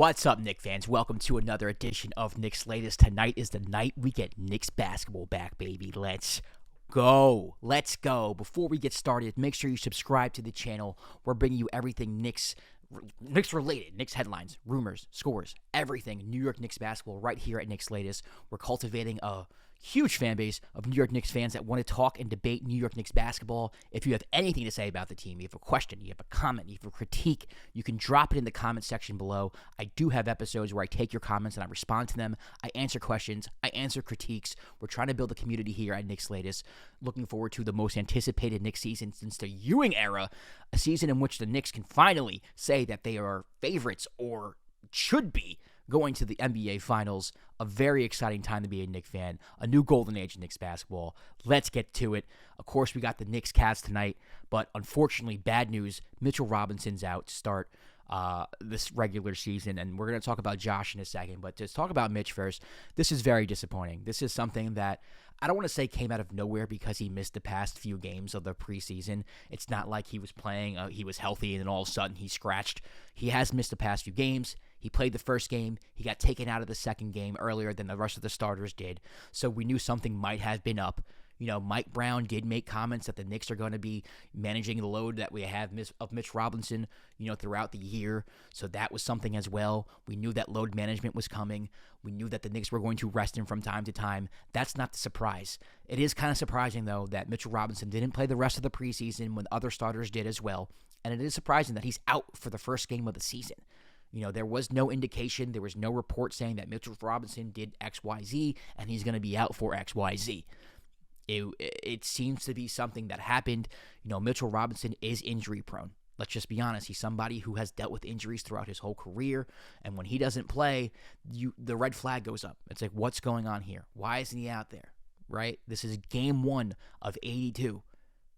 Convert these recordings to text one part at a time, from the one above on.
What's up, Knicks fans? Welcome to another edition of Knicks Latest. Tonight is the night we get Knicks basketball back, baby. Let's go. Let's go. Before we get started, make sure you subscribe to the channel. We're bringing you everything Knicks related, Knicks headlines, rumors, scores, everything New York Knicks basketball right here at Knicks Latest. We're cultivating a huge fan base of New York Knicks fans that want to talk and debate New York Knicks basketball. If you have anything to say about the team, you have a question, you have a comment, you have a critique, you can drop it in the comment section below. I do have episodes where I take your comments and I respond to them. I answer questions, I answer critiques. We're trying to build a community here at Knicks Latest. Looking forward to the most anticipated Knicks season since the Ewing era, a season in which the Knicks can finally say that they are favorites or should be going to the NBA Finals. A very exciting time to be a Knicks fan. A new golden age of Knicks basketball. Let's get to it. Of course, we got the Knicks Cavs tonight, but unfortunately, bad news. Mitchell Robinson's out to start this regular season, and we're going to talk about Josh in a second, but to talk about Mitch first, this is very disappointing. This is something that I don't want to say came out of nowhere because he missed the past few games of the preseason. It's not like he was playing, he was healthy, and then all of a sudden he scratched. He has missed the past few games. He played the first game. He got taken out of the second game earlier than the rest of the starters did, so we knew something might have been up. You know, Mike Brown did make comments that the Knicks are going to be managing the load that we have of Mitch Robinson, throughout the year. So that was something as well. We knew that load management was coming. We knew that the Knicks were going to rest him from time to time. That's not the surprise. It is kind of surprising, though, that Mitchell Robinson didn't play the rest of the preseason when other starters did as well. And it is surprising that he's out for the first game of the season. There was no indication, there was no report saying that Mitchell Robinson did XYZ and he's going to be out for XYZ. It seems to be something that happened. Mitchell Robinson is injury prone. Let's just be honest. He's somebody who has dealt with injuries throughout his whole career. And when he doesn't play, the red flag goes up. It's like, what's going on here? Why isn't he out there? Right? This is game 1 of 82.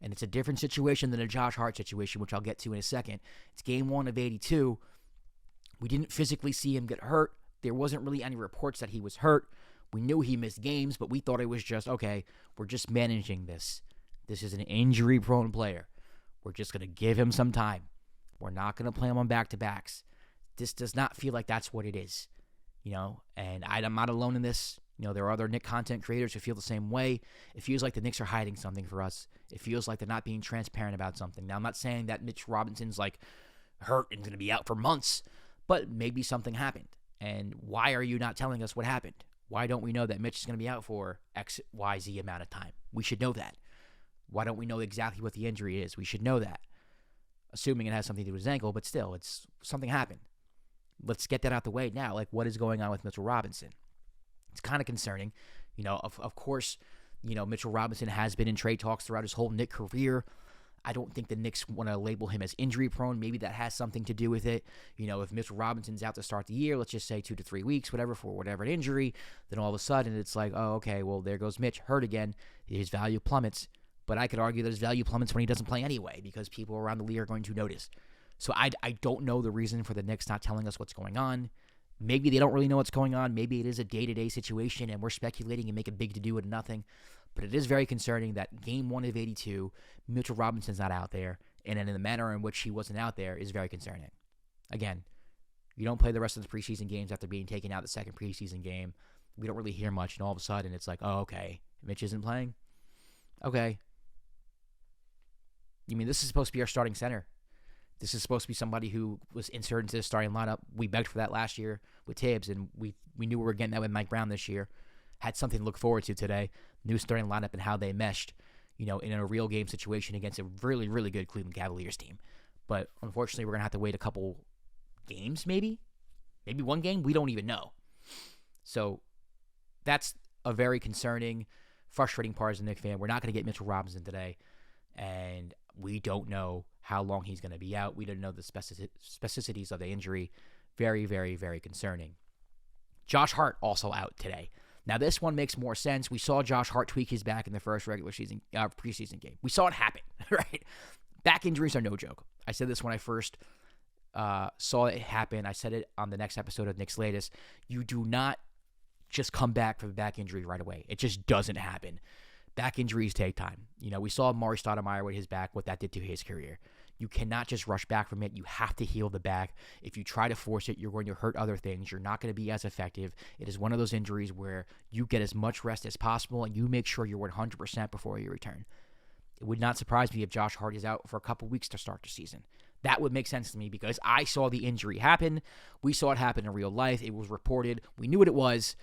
And it's a different situation than a Josh Hart situation, which I'll get to in a second. It's game 1 of 82. We didn't physically see him get hurt. There wasn't really any reports that he was hurt. We knew he missed games, but we thought it was just, okay, we're just managing this. This is an injury-prone player. We're just going to give him some time. We're not going to play him on back-to-backs. This does not feel like that's what it is, and I'm not alone in this. There are other Knicks content creators who feel the same way. It feels like the Knicks are hiding something for us. It feels like they're not being transparent about something. Now, I'm not saying that Mitch Robinson's, hurt and going to be out for months, but maybe something happened. And why are you not telling us what happened? Why don't we know that Mitch is going to be out for X, Y, Z amount of time? We should know that. Why don't we know exactly what the injury is? We should know that. Assuming it has something to do with his ankle, but still, it's something happened. Let's get that out the way now. What is going on with Mitchell Robinson? It's kind of concerning. Of course, Mitchell Robinson has been in trade talks throughout his whole Knicks career. I don't think the Knicks want to label him as injury prone. Maybe that has something to do with it. If Mitchell Robinson's out to start the year, let's just say 2 to 3 weeks, whatever, for whatever an injury, then all of a sudden it's like, oh, okay, well, there goes Mitch, hurt again. His value plummets. But I could argue that his value plummets when he doesn't play anyway because people around the league are going to notice. So I don't know the reason for the Knicks not telling us what's going on. Maybe they don't really know what's going on. Maybe it is a day-to-day situation and we're speculating and make a big to-do out of nothing. But it is very concerning that game 1 of 82, Mitchell Robinson's not out there, and in the manner in which he wasn't out there is very concerning. Again, you don't play the rest of the preseason games after being taken out the second preseason game. We don't really hear much, and all of a sudden it's like, oh, okay, Mitch isn't playing? Okay. You mean this is supposed to be our starting center? This is supposed to be somebody who was inserted into the starting lineup. We begged for that last year with Tibbs, and we knew we were getting that with Mike Brown this year. Had something to look forward to today. New starting lineup and how they meshed, in a real game situation against a really, really good Cleveland Cavaliers team. But unfortunately, we're going to have to wait a couple games, maybe? Maybe one game? We don't even know. So that's a very concerning, frustrating part as a Knicks fan. We're not going to get Mitchell Robinson today, and we don't know how long he's going to be out. We don't know the specificities of the injury. Very, very, very concerning. Josh Hart also out today. Now, this one makes more sense. We saw Josh Hart tweak his back in the first regular season preseason game. We saw it happen, right? Back injuries are no joke. I said this when I first saw it happen. I said it on the next episode of Knicks Latest. You do not just come back from a back injury right away. It just doesn't happen. Back injuries take time. We saw Maury Stoudemire with his back, what that did to his career. You cannot just rush back from it. You have to heal the back. If you try to force it, you're going to hurt other things. You're not going to be as effective. It is one of those injuries where you get as much rest as possible and you make sure you're 100% before you return. It would not surprise me if Josh Hart is out for a couple weeks to start the season. That would make sense to me because I saw the injury happen. We saw it happen in real life. It was reported. We knew what it was.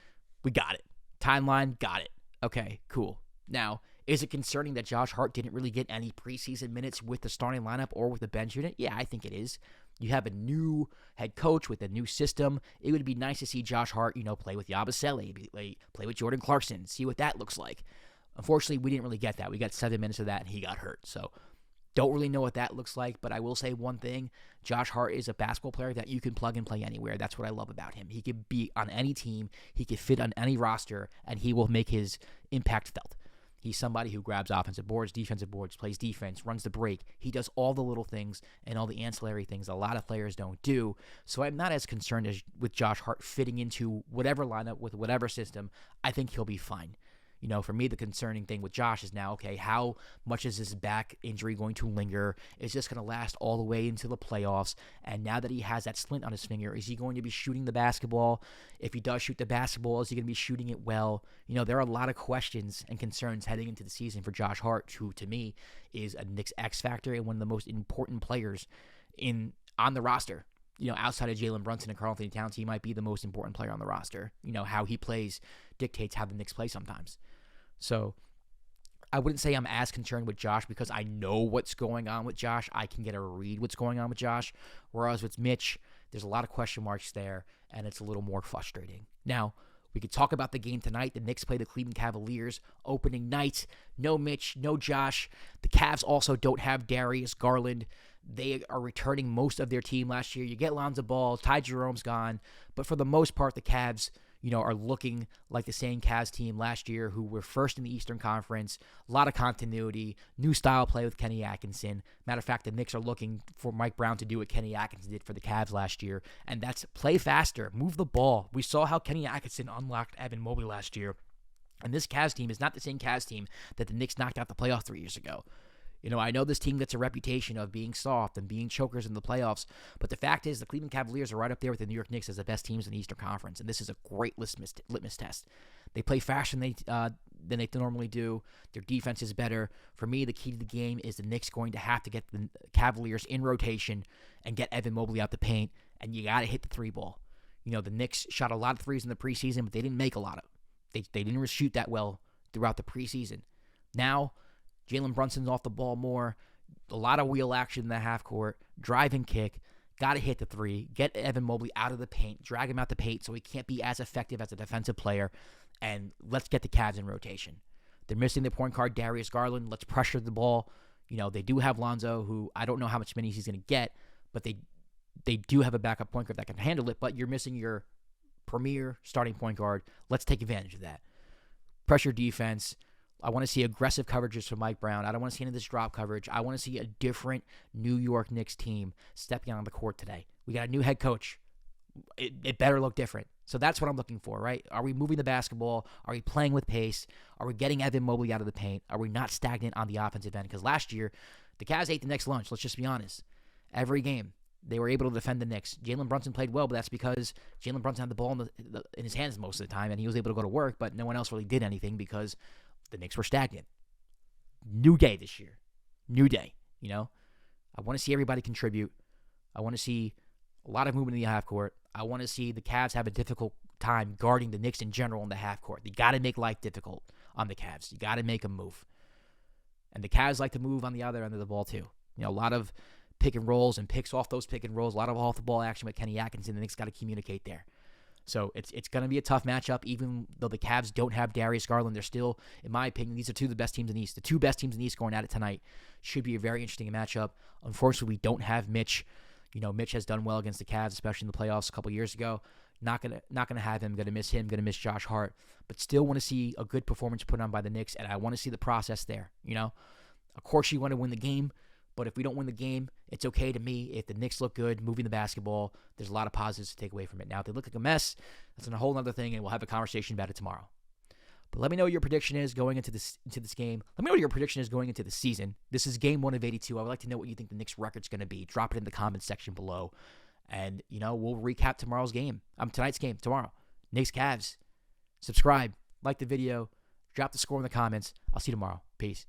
We got it. Timeline, got it. Okay, cool. Now, is it concerning that Josh Hart didn't really get any preseason minutes with the starting lineup or with the bench unit? Yeah, I think it is. You have a new head coach with a new system. It would be nice to see Josh Hart, play with Yabusele, play with Jordan Clarkson, see what that looks like. Unfortunately, we didn't really get that. We got 7 minutes of that, and he got hurt. So, don't really know what that looks like, but I will say one thing. Josh Hart is a basketball player that you can plug and play anywhere. That's what I love about him. He could be on any team. He could fit on any roster, and he will make his impact felt. He's somebody who grabs offensive boards, defensive boards, plays defense, runs the break. He does all the little things and all the ancillary things a lot of players don't do. So I'm not as concerned with Josh Hart fitting into whatever lineup with whatever system. I think he'll be fine. For me, the concerning thing with Josh is now, okay, how much is his back injury going to linger? Is this going to last all the way into the playoffs? And now that he has that splint on his finger, is he going to be shooting the basketball? If he does shoot the basketball, is he going to be shooting it well? There are a lot of questions and concerns heading into the season for Josh Hart, who, to me, is a Knicks X factor and one of the most important players on the roster. Outside of Jalen Brunson and Karl Anthony Towns, he might be the most important player on the roster. How he plays dictates how the Knicks play sometimes. So I wouldn't say I'm as concerned with Josh because I know what's going on with Josh. I can get a read what's going on with Josh. Whereas with Mitch, there's a lot of question marks there, and it's a little more frustrating. Now, we could talk about the game tonight. The Knicks play the Cleveland Cavaliers opening night. No Mitch, no Josh. The Cavs also don't have Darius Garland. They are returning most of their team last year. You get Lonzo Ball, Ty Jerome's gone. But for the most part, the Cavs, are looking like the same Cavs team last year who were first in the Eastern Conference. A lot of continuity, new style play with Kenny Atkinson. Matter of fact, the Knicks are looking for Mike Brown to do what Kenny Atkinson did for the Cavs last year, and that's play faster, move the ball. We saw how Kenny Atkinson unlocked Evan Mobley last year, and this Cavs team is not the same Cavs team that the Knicks knocked out the playoffs 3 years ago. I know this team gets a reputation of being soft and being chokers in the playoffs, but the fact is the Cleveland Cavaliers are right up there with the New York Knicks as the best teams in the Eastern Conference, and this is a great litmus test. They play faster than they normally do. Their defense is better. For me, the key to the game is the Knicks going to have to get the Cavaliers in rotation and get Evan Mobley out the paint, and you got to hit the three ball. The Knicks shot a lot of threes in the preseason, but they didn't make a lot of them. They didn't shoot that well throughout the preseason. Now, Jalen Brunson's off the ball more, a lot of wheel action in the half court, drive and kick, got to hit the three, get Evan Mobley out of the paint, drag him out the paint so he can't be as effective as a defensive player, and let's get the Cavs in rotation. They're missing their point guard, Darius Garland. Let's pressure the ball. They do have Lonzo, who I don't know how much minutes he's going to get, but they do have a backup point guard that can handle it, but you're missing your premier starting point guard. Let's take advantage of that. Pressure defense. I want to see aggressive coverages from Mike Brown. I don't want to see any of this drop coverage. I want to see a different New York Knicks team stepping on the court today. We got a new head coach. It better look different. So that's what I'm looking for, right? Are we moving the basketball? Are we playing with pace? Are we getting Evan Mobley out of the paint? Are we not stagnant on the offensive end? Because last year, the Cavs ate the Knicks lunch. Let's just be honest. Every game, they were able to defend the Knicks. Jalen Brunson played well, but that's because Jalen Brunson had the ball in his hands most of the time, and he was able to go to work, but no one else really did anything because the Knicks were stagnant. New day this year. New day, I want to see everybody contribute. I want to see a lot of movement in the half court. I want to see the Cavs have a difficult time guarding the Knicks in general in the half court. You got to make life difficult on the Cavs. You got to make them move. And the Cavs like to move on the other end of the ball too. A lot of pick and rolls and picks off those pick and rolls, a lot of off the ball action with Kenny Atkinson. The Knicks got to communicate there. So it's going to be a tough matchup, even though the Cavs don't have Darius Garland. They're still, in my opinion, these are two of the best teams in the East. The two best teams in the East going at it tonight. Should be a very interesting matchup. Unfortunately, we don't have Mitch. Mitch has done well against the Cavs, especially in the playoffs a couple years ago. Not gonna have him. Gonna miss him. Gonna miss Josh Hart. But still want to see a good performance put on by the Knicks, and I want to see the process there. Of course you want to win the game. But if we don't win the game, it's okay to me. If the Knicks look good, moving the basketball, there's a lot of positives to take away from it. Now, if they look like a mess, that's a whole other thing, and we'll have a conversation about it tomorrow. But let me know what your prediction is going into this game. Let me know what your prediction is going into the season. This is game 1 of 82. I would like to know what you think the Knicks record's going to be. Drop it in the comments section below. And, we'll recap tonight's game tomorrow. Knicks Cavs. Subscribe, like the video, drop the score in the comments. I'll see you tomorrow. Peace.